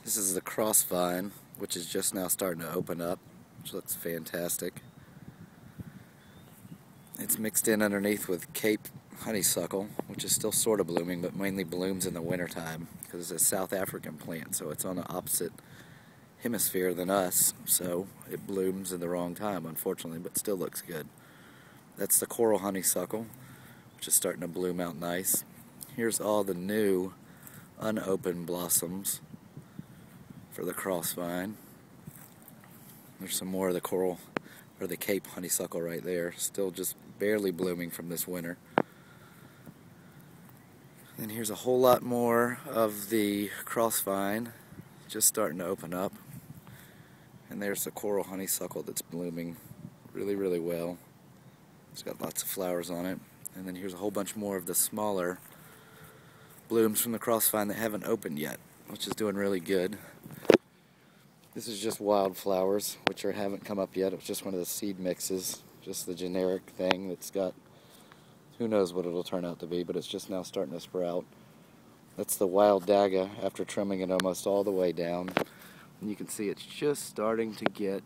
This is the cross vine, which is just now starting to open up, which looks fantastic. It's mixed in underneath with Cape honeysuckle, which is still sort of blooming, but mainly blooms in the wintertime because it's a South African plant, so it's on the opposite hemisphere than us, so it blooms in the wrong time, unfortunately, but still looks good. That's the coral honeysuckle, which is starting to bloom out nice. Here's all the new unopened blossoms for the cross vine. There's some more of the coral or the Cape honeysuckle right there, still just barely blooming from this winter. And here's a whole lot more of the cross vine just starting to open up. And there's the coral honeysuckle that's blooming really, really well. It's got lots of flowers on it. And then here's a whole bunch more of the smaller blooms from the cross vine that haven't opened yet, which is doing really good. This is just wildflowers, which haven't come up yet. It's just one of the seed mixes, just the generic thing that's got, who knows what it'll turn out to be, but it's just now starting to sprout. That's the wild dagga after trimming it almost all the way down. And you can see it's just starting to get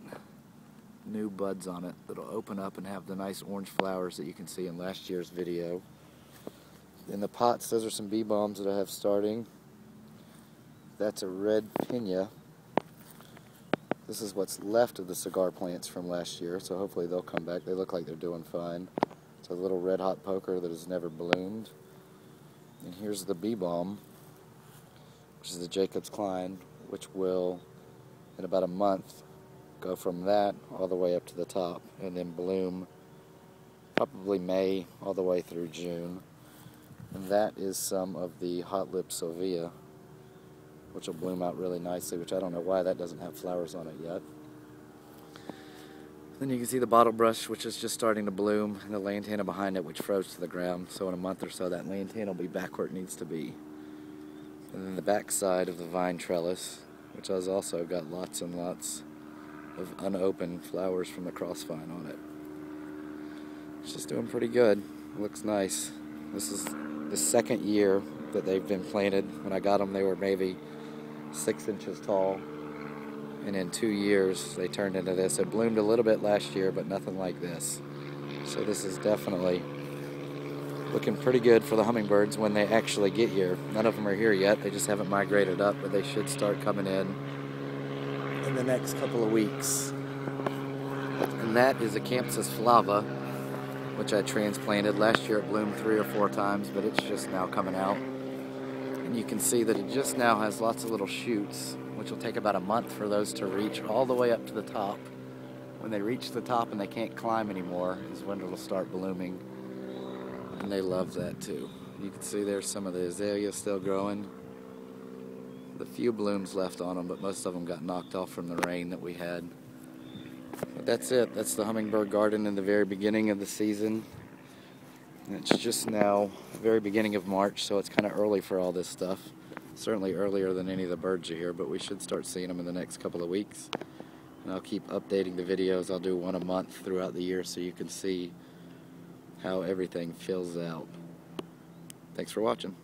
new buds on it that'll open up and have the nice orange flowers that you can see in last year's video. In the pots, those are some bee balms that I have starting. That's a red piña. This is what's left of the cigar plants from last year, so hopefully they'll come back. They look like they're doing fine. It's a little red hot poker that has never bloomed. And here's the bee balm, which is the Jacob's Klein, which will, in about a month, go from that all the way up to the top and then bloom probably May all the way through June. And that is some of the hot lip Sylvia, which will bloom out really nicely, which I don't know why that doesn't have flowers on it yet. Then you can see the bottle brush, which is just starting to bloom, and the lantana behind it, which froze to the ground. So in a month or so, that lantana will be back where it needs to be. And then the back side of the vine trellis, which has also got lots and lots of unopened flowers from the cross vine on it. It's just doing pretty good. It looks nice. This is the second year that they've been planted. When I got them, they were maybe 6 inches tall, and in 2 years they turned into this. It bloomed a little bit last year, but nothing like this. So this is definitely looking pretty good for the hummingbirds when they actually get here. None of them are here yet. They just haven't migrated up, but they should start coming in the next couple of weeks. And that is a Campsis flava, which I transplanted. Last year it bloomed 3 or 4 times, but it's just now coming out. And you can see that it just now has lots of little shoots, which will take about a month for those to reach all the way up to the top. When they reach the top and they can't climb anymore is when it'll start blooming. And they love that too. You can see there's some of the azaleas still growing. The few blooms left on them, but most of them got knocked off from the rain that we had. But that's it. That's the hummingbird garden in the very beginning of the season. And it's just now the very beginning of March, so it's kind of early for all this stuff. Certainly earlier than any of the birds are here, but we should start seeing them in the next couple of weeks. And I'll keep updating the videos. I'll do one a month throughout the year so you can see how everything fills out. Thanks for watching.